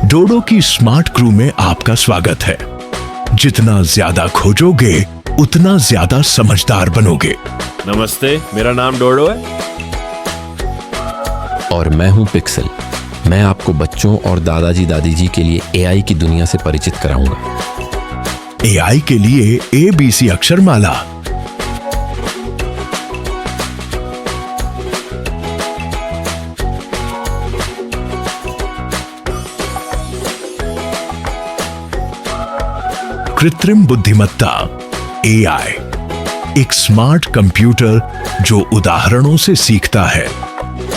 डोडो की smart crew में आपका स्वागत है। जितना ज्यादा खोजोगे उतना ज्यादा समझदार बनोगे। नमस्ते, मेरा नाम डोडो है। और मैं हूं पिक्सल। मैं आपको बच्चों और दादाजी दादी जी के लिए एआई की दुनिया से परिचित कराऊंगा। एआई के लिए ABC अक्षरमाला, कृत्रिम बुद्धिमत्ता AI, एक स्मार्ट कंप्यूटर जो उदाहरणों से सीखता है,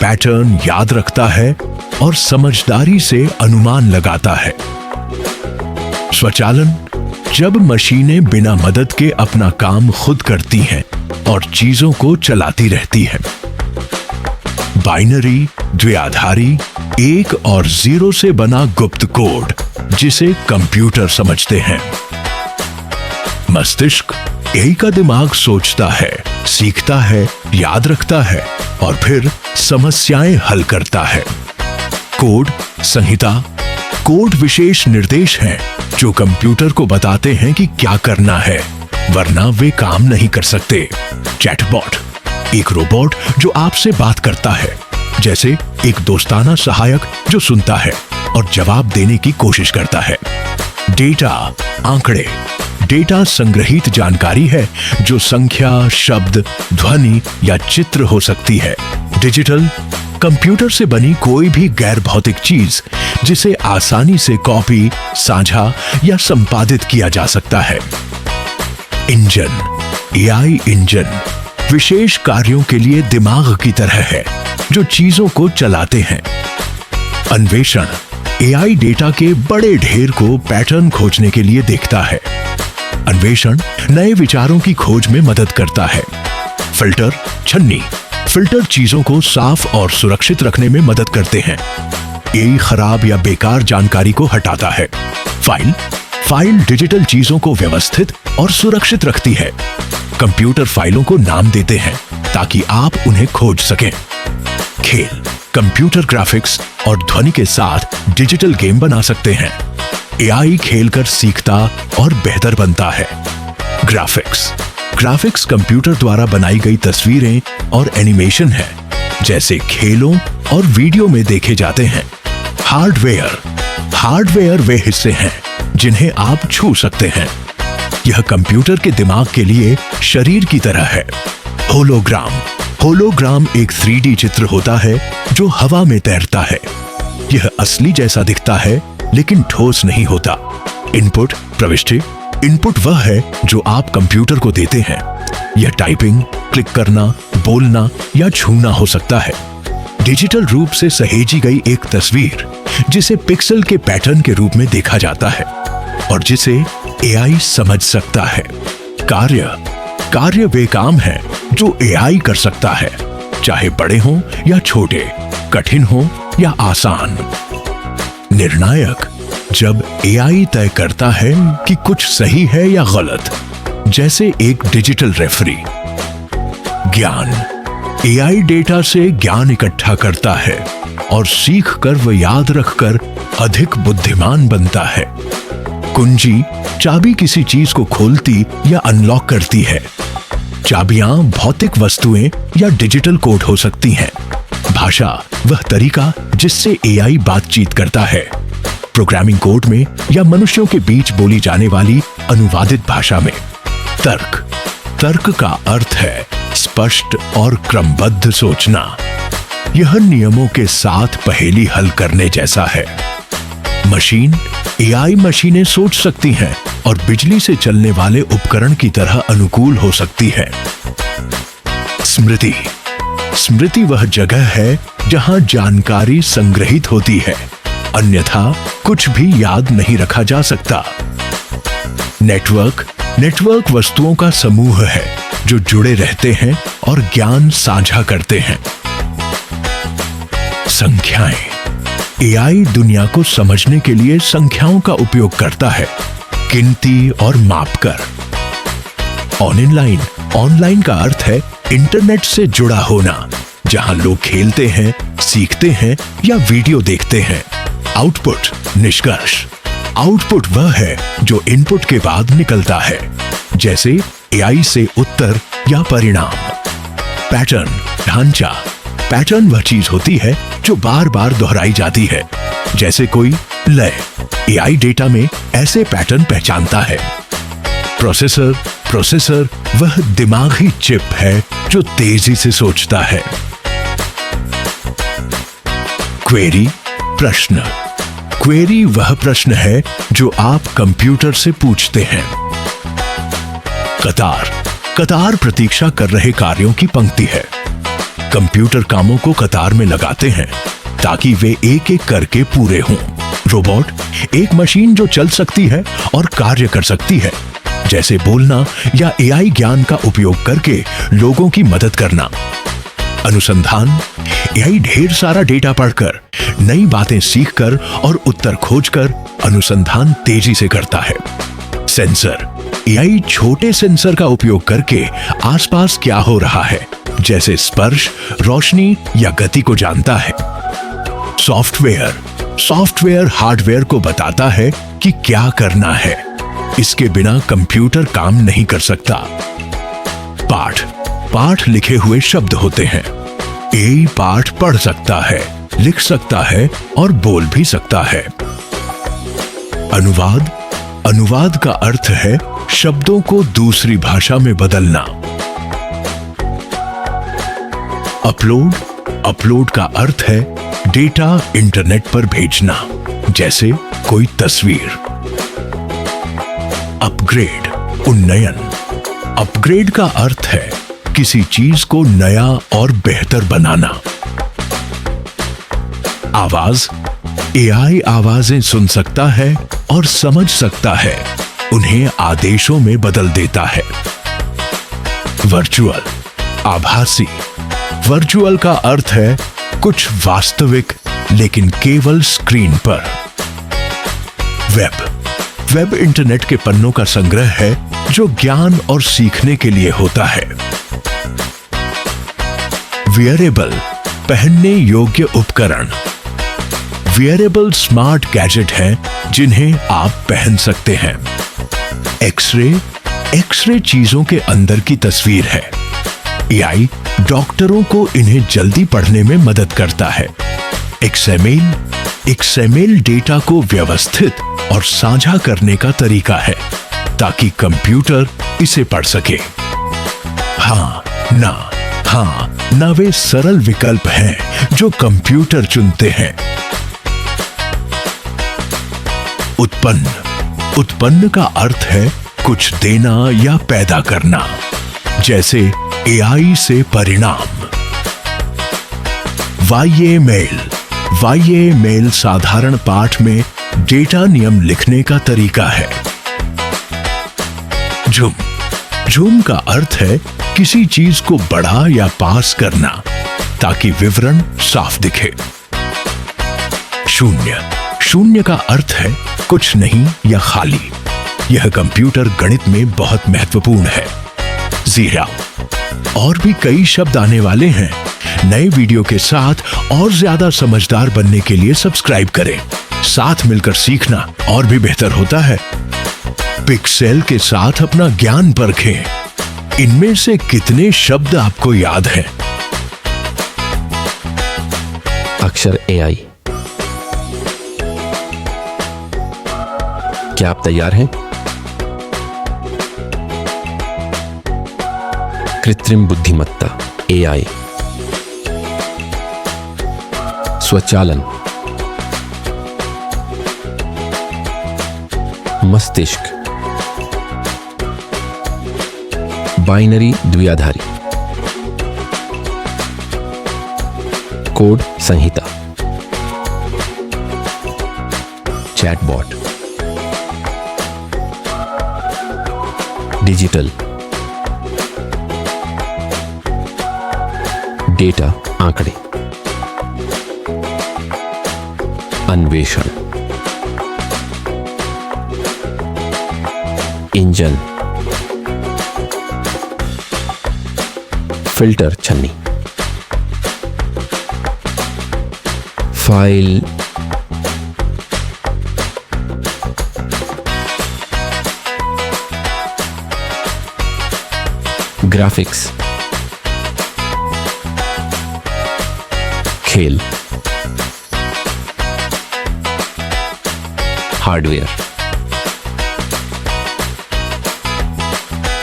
पैटर्न याद रखता है और समझदारी से अनुमान लगाता है। स्वचालन, जब मशीनें बिना मदद के अपना काम खुद करती हैं और चीजों को चलाती रहती हैं। बाइनरी, द्विआधारी, 1 और 0 से बना गुप्त कोड जिसे कंप्यूटर समझते हैं। मस्तिष्क, AI का दिमाग सोचता है, सीखता है, याद रखता है और फिर समस्याएं हल करता है। कोड, संहिता, कोड विशेष निर्देश हैं जो कंप्यूटर को बताते हैं कि क्या करना है, वरना वे काम नहीं कर सकते। चैटबॉट, एक रोबोट जो आपसे बात करता है, जैसे एक दोस्ताना सहायक जो सुनता है और जवाब देने की कोशिश करता है। डेटा, आंकड़े, डेटा संग्रहित जानकारी है जो संख्या, शब्द, ध्वनि या चित्र हो सकती है। डिजिटल, कंप्यूटर से बनी कोई भी गैर भौतिक चीज जिसे आसानी से कॉपी, साझा या संपादित किया जा सकता है। इंजन, AI इंजन विशेष कार्यों के लिए दिमाग की तरह है जो चीजों को चलाते हैं। अन्वेषण, AI डेटा के बड़े ढेर को पैटर्न खोजने के लिए देखता है। अन्वेषण नए विचारों की खोज में मदद करता है। फिल्टर, छन्नी, फिल्टर चीजों को साफ और सुरक्षित रखने में मदद करते हैं। AI खराब या बेकार जानकारी को हटाता है। फाइल डिजिटल चीजों को व्यवस्थित और सुरक्षित रखती है। कंप्यूटर फाइलों को नाम देते हैं ताकि आप उन्हें खोज सकें। खेल, कंप्यूटर ग्राफिक्स और ध्वनि के साथ डिजिटल गेम बना सकते हैं। AI खेलकर सीखता और बेहतर बनता है। ग्राफिक्स कंप्यूटर द्वारा बनाई गई तस्वीरें और एनिमेशन है, जैसे खेलों और वीडियो में देखे जाते हैं। हार्डवेयर वे हिस्से हैं जिन्हें आप छू सकते हैं। यह कंप्यूटर के दिमाग के लिए शरीर की तरह है। होलोग्राम एक 3D चित्र होता है जो हवा में तैरता है। यह असली जैसा दिखता है लेकिन ठोस नहीं होता। इनपुट, प्रविष्टि, इनपुट वह है जो आप कंप्यूटर को देते हैं। यह टाइपिंग, क्लिक करना, बोलना या छूना हो सकता है। डिजिटल रूप से सहेजी गई एक तस्वीर जिसे पिक्सल के पैटर्न के रूप में देखा जाता है और जिसे AI समझ सकता है। कार्य वे काम है जो AI कर सकता है, चाहे बड़े हों या छोटे, कठिन हो या आसान। निर्णायक, जब AI तय करता है कि कुछ सही है या गलत, जैसे एक डिजिटल रेफरी। ज्ञान, AI डेटा से ज्ञान इकट्ठा करता है और सीख कर व याद रखकर अधिक बुद्धिमान बनता है। कुंजी, चाबी किसी चीज को खोलती या अनलॉक करती है। चाबियां भौतिक वस्तुएं या डिजिटल कोड हो सकती हैं। भाषा, वह तरीका जिससे AI बातचीत करता है, प्रोग्रामिंग कोड में या मनुष्यों के बीच बोली जाने वाली अनुवादित भाषा में। तर्क का अर्थ है स्पष्ट और क्रमबद्ध सोचना। यह नियमों के साथ पहेली हल करने जैसा है। मशीन, AI मशीनें सोच सकती हैं और बिजली से चलने वाले उपकरण की तरह अनुकूल हो सकती है। स्मृति वह जगह है जहां जानकारी संग्रहित होती है, अन्यथा कुछ भी याद नहीं रखा जा सकता। नेटवर्क वस्तुओं का समूह है जो जुड़े रहते हैं और ज्ञान साझा करते हैं। संख्याएं, AI दुनिया को समझने के लिए संख्याओं का उपयोग करता है, गिनती और मापकर। ऑनलाइन का अर्थ है इंटरनेट से जुड़ा होना, जहां लोग खेलते हैं, सीखते हैं या वीडियो देखते हैं। आउटपुट, निष्कर्ष। आउटपुट वह है जो इनपुट के बाद निकलता है, जैसे एआई से उत्तर या परिणाम। पैटर्न, ढांचा। पैटर्न वह चीज होती है जो बार बार दोहराई जाती है, जैसे कोई लय। एआई डेटा में ऐसे पैटर्न पहचानता है। प्रोसेसर, प्रोसेसर वह दिमागी चिप है जो तेजी से सोचता है। क्वेरी, प्रश्न। क्वेरी वह प्रश्न है जो आप कंप्यूटर से पूछते हैं। कतार, कतार प्रतीक्षा कर रहे कार्यों की पंक्ति है। कंप्यूटर कामों को कतार में लगाते हैं ताकि वे एक एक करके पूरे हों। रोबोट, एक मशीन जो चल सकती है और कार्य कर सकती है, जैसे बोलना या एआई ज्ञान का उपयोग करके लोगों की मदद करना। अनुसंधान, एआई ढेर सारा डेटा पढ़कर, नई बातें सीखकर और उत्तर खोजकर अनुसंधान तेजी से करता है। सेंसर, एआई छोटे सेंसर का उपयोग करके आसपास क्या हो रहा है, जैसे स्पर्श, रोशनी या गति को जानता है। सॉफ्टवेयर, सॉफ्टवेयर हार्डवेयर को बताता है कि क्या करना है। इसके बिना कंप्यूटर काम नहीं कर सकता। पाठ, पाठ लिखे हुए शब्द होते हैं। एआई पाठ पढ़ सकता है, लिख सकता है और बोल भी सकता है। अनुवाद, अनुवाद का अर्थ है शब्दों को दूसरी भाषा में बदलना। अपलोड, अपलोड का अर्थ है डेटा इंटरनेट पर भेजना, जैसे कोई तस्वीर। अपग्रेड, उन्नयन। अपग्रेड का अर्थ है किसी चीज को नया और बेहतर बनाना। आवाज, एआई आवाजें सुन सकता है और समझ सकता है, उन्हें आदेशों में बदल देता है। वर्चुअल, आभासी। वर्चुअल का अर्थ है कुछ वास्तविक लेकिन केवल स्क्रीन पर। वेब, वेब इंटरनेट के पन्नों का संग्रह है जो ज्ञान और सीखने के लिए होता है। वियरेबल, पहनने योग्य उपकरण। वियरेबल स्मार्ट गैजेट हैं जिन्हें आप पहन सकते हैं। एक्सरे, एक्सरे चीजों के अंदर की तस्वीर है। एआई डॉक्टरों को इन्हें जल्दी पढ़ने में मदद करता है। एक्सएमएल, एक्सएमएल डेटा को व्यवस्थित और साझा करने का तरीका है ताकि कंप्यूटर इसे पढ़ सके। हाँ ना वे सरल विकल्प हैं जो कंप्यूटर चुनते हैं। उत्पन्न, उत्पन्न का अर्थ है कुछ देना या पैदा करना, जैसे एआई से परिणाम। वाईएमएल, वाईएमएल साधारण पाठ में डेटा नियम लिखने का तरीका है। ज़ूम, ज़ूम का अर्थ है किसी चीज को बड़ा या पास करना ताकि विवरण साफ दिखे। शून्य, शून्य का अर्थ है कुछ नहीं या खाली। यह कंप्यूटर गणित में बहुत महत्वपूर्ण है। जीरो, और भी कई शब्द आने वाले हैं। नए वीडियो के साथ और ज्यादा समझदार बनने के लिए सब्सक्राइब करें। साथ मिलकर सीखना और भी बेहतर होता है। पिक्सेल के साथ अपना ज्ञान परखें। इनमें से कितने शब्द आपको याद हैं? अक्षर एआई। क्या आप तैयार हैं? कृत्रिम बुद्धिमत्ता, एआई। स्वचालन, मस्तिष्क, बाइनरी द्विआधारी, कोड संहिता, चैटबॉट, डिजिटल, डेटा आंकड़े, अन्वेषण, इंजन, फिल्टर छन्नी, फाइल, ग्राफिक्स, खेल, हार्डवेयर,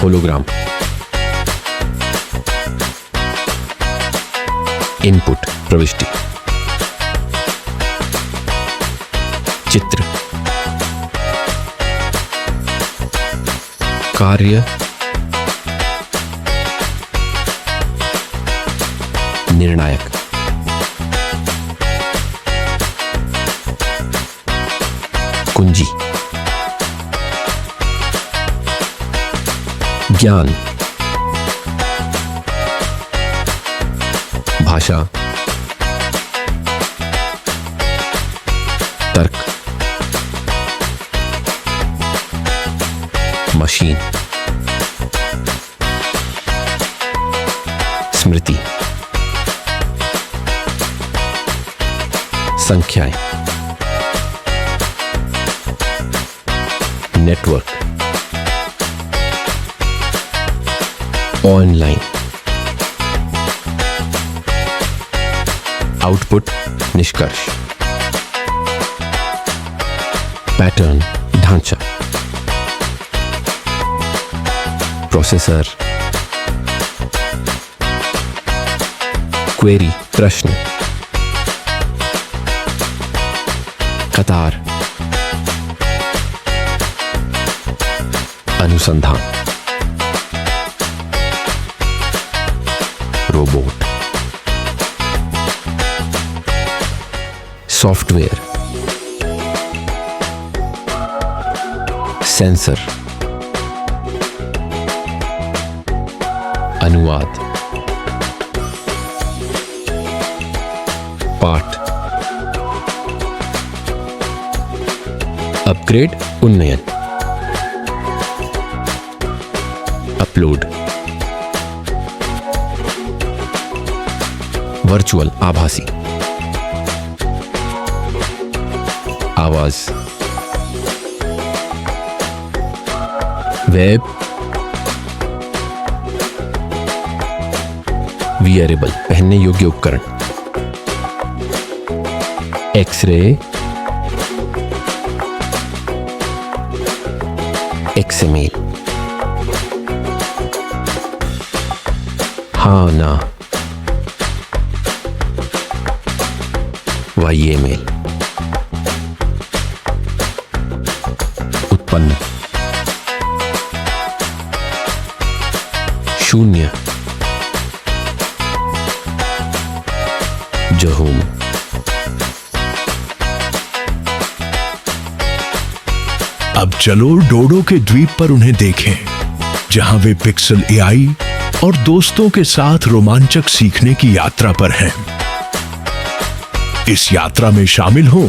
होलोग्राम, इनपुट प्रविष्टि, चित्र, कार्य, निर्णायक, कुंजी, ज्ञान, भाषा, तर्क, मशीन, स्मृति, संख्याएं, नेटवर्क, ऑनलाइन, आउटपुट, निष्कर्ष, पैटर्न, ढांचा, प्रोसेसर, क्वेरी, प्रश्न, कतार, अनुसंधान, रोबोट, सॉफ्टवेयर, सेंसर, अनुवाद, पाठ, अपग्रेड, उन्नयन, अपलोड, वर्चुअल, आभासी, आवाज, वेब, वियरेबल, पहनने योग्य उपकरण, एक्सरे, एक्सएमएल, हाँ ना, वाईएमएल, उत्पन्न, शून्य, जहूम, अब चलो डोडो के द्वीप पर उन्हें देखें, जहां वे पिक्सल एआई और दोस्तों के साथ रोमांचक सीखने की यात्रा पर हैं। इस यात्रा में शामिल हों,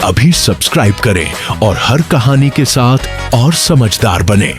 अभी सब्सक्राइब करें और हर कहानी के साथ और समझदार बनें।